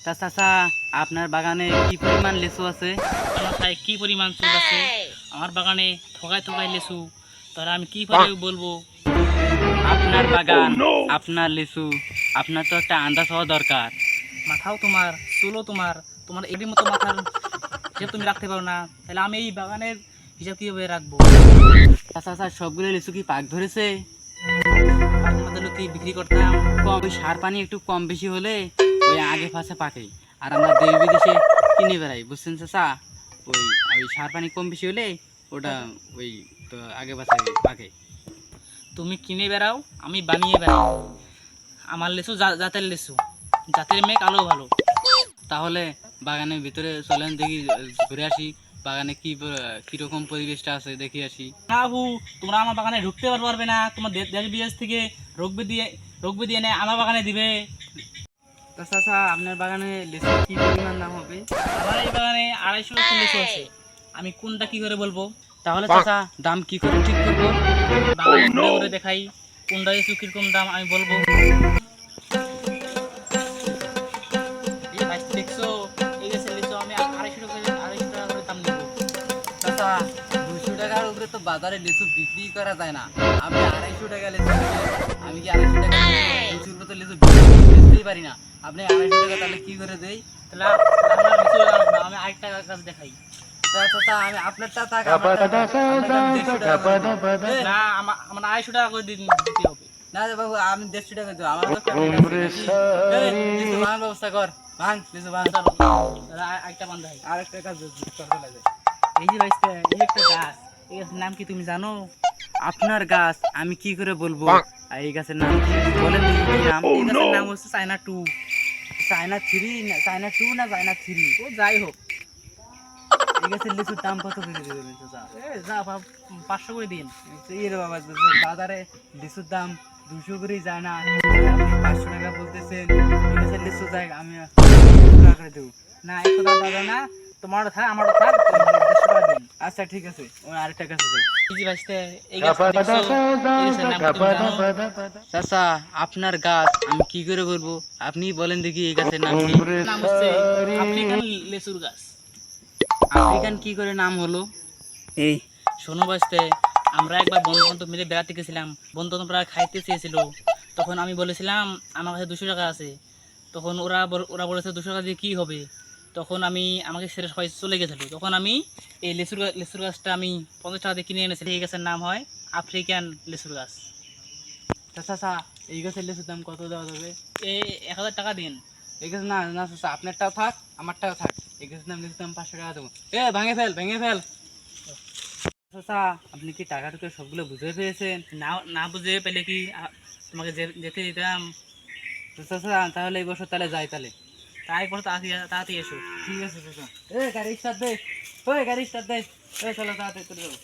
তা চাচা, আপনার বাগানে কি পরিমাণ লিচু আছে? আমার ভাই কি পরিমাণ চুল আছে আমার বাগানে, থোকায় থোকায় লেচু। তাহলে আমি কি করে বলবো? আপনার বাগান, আপনার লিচু, আপনার তো একটা আন্দাজ হওয়া দরকার। মাথাও তোমার, চুলও তোমার, তোমার এরই মতো মাথার হিসাব তুমি রাখতে পারো না, তাহলে আমি এই বাগানের হিসাব কিভাবে রাখবো? তা চাচা, সবগুলো লিচু কি পাক ধরেছে? আর তোমাদের কি বিক্রি করতাম? কম, ওই সার পানি একটু কম বেশি হলে ওই আগে পাশে পাকে। আর আমরা দেশ বিদেশে কিনে বেড়াই, বুঝছেন চাচা? ওই ওই সার পানি কম বেশি হলে ওটা ওই তো আগে পাশে পাকে। তুমি কিনে বেড়াও, আমি বানিয়ে বেড়াই। আমার লেচু জাতের লেচু, জাতের মেয়ে কালো ভালো। তাহলে বাগানের ভিতরে চলেন, দেখি, ঘুরে আসি। বাগানে কিরকম পরিবেশটা আছে দেখে আসি। না বাবু, তোমরা আমার বাগানে ঢুকতে পারবে না। তোমার দেশ বিদেশ থেকে রোগ ব্যাধি এনে আমার বাগানে দিবে। তা চাচা, আপনার বাগানে লিচুর কি পরিমাণ দাম হবে? আমার এই বাগানে 250 লক্ষ লেচু আছে, আমি কোনটা কি করে বলবো? তাহলে চাচা, দাম কি করে ঠিক করবো? বাগানে ঘুরে ঘুরে দেখাই কোনটা লেচু কিরকম দাম আমি বলবো। এই যে ভাই দেখছো, এই গাছের লিচু আমি 250 টাকা করে দাম নিবো। চাচা, 200 টাকার উপরে তো বাজারে লিচু বিক্রি করা যায় না। আপনি 250 টাকা লিচু দিবেন। আমি কি 250 টাকা লিচুর উপরে তো লিচু বেচতেই পারি না। আপনি 250 টাকা তাহলে কি করে দেই? তাহলে আমার লিচু লাগবে না, আমি আরেকটা গাছ দেখাই। চাচা, আমি আপনারটা থাক, আমারটা থাক। আপনারটা আমি 150 টাকা করে দিই। না, আমার 250 টাকা করে দিতে হবে। না রে বাবু, আমি 150 টাকা দেবো। আমার তো family আছে নাকি? লিচু ভাঙার ব্যবস্থা কর। ভাঙ, লিচু ভাঙ। চলো, তাহলে আরেকটা বান্ধা হয়। আরেকটা কাজ করতে লাগে। এই যে ভাইস্তে, এই একটা গাছ, এই গাছের নাম কি তুমি জানো? আপনার গাছ আমি কি করে বলবো? আর এই গাছের নাম কি বলেন দেখি, কি নাম? এই গাছের নাম হচ্ছে চায়না 2। চায়না 3 না চায়না 2 না চায়না 3? ও যাই হোক, এই গাছের লিচুর দাম কত করে দেবেন চাচা? যা 500 করে দিন। এই রে বাবা, বাজারে লিচুর দাম 200 করেই যায় না, আপনি 500 টাকা বলতেছেন। এই গাছের লিচু যায় আমি 100 টাকা করে দেবো। না, এক কথা দাদা না, তোমারও থাক আমারও থাক, 150 টাকা দিন। আচ্ছা ঠিক আছে, ওই আরেকটা গাছ আছে। এই যে ভাইস্তে, এই গাছটা দেখছো, এই গাছের নাম কি তুমি জানো? চাচা, আপনার গাছ আমি কি করে বলবো? আপনি বলেন দেখি এই গাছের নাম কি? নাম হচ্ছে আফ্রিকান লেচুর গাছ। আফ্রিকান কি করে নাম হলো? এই শোনো বাঁচতে, আমরা একবার বন্ধু বান্ধব মিলে বেড়াতে গেছিলাম। বন্ধু বান্ধবরা খাইতে চেয়েছিল, তখন আমি বলেছিলাম আমার কাছে 200 টাকা আছে। তখন ওরা বলেছে 200 টাকা দিয়ে কী হবে। তখন আমাকে ছেড়ে সবাই চলে গেছিল। তখন আমি এই লেচুর গাছটা আমি 50 টাকা দিয়ে কিনে এনেছি। এই গাছের নাম হয় আফ্রিকান লেচুর গাছ। চাচা, এই গাছের লিচুর দাম কত দেওয়া যাবে? এই 1000 টাকা দিন। এই গাছ না না চাচা, আপনারটাও থাক আমারটাও থাক। এই গাছের দাম লিচুর দাম 500 টাকা দেবো। ভাঙে ফেল, ভেঙে ফেল। চাচা, আপনি কি টাকা টুকু সবগুলো বুঝে পেয়েছেন? না, না বুঝে পেলে কি তোমাকে যেতে দিতাম? তো চাচা, তাহলে এই বছর তাহলে যাই তাহলে। তাই পর তাড়াতাড়ি এসো। ঠিক আছে চাচা। গাড়ি স্টার্ট দে। গাড়ি স্টার্ট দে। চলো তাড়াতাড়ি চলে যাবো।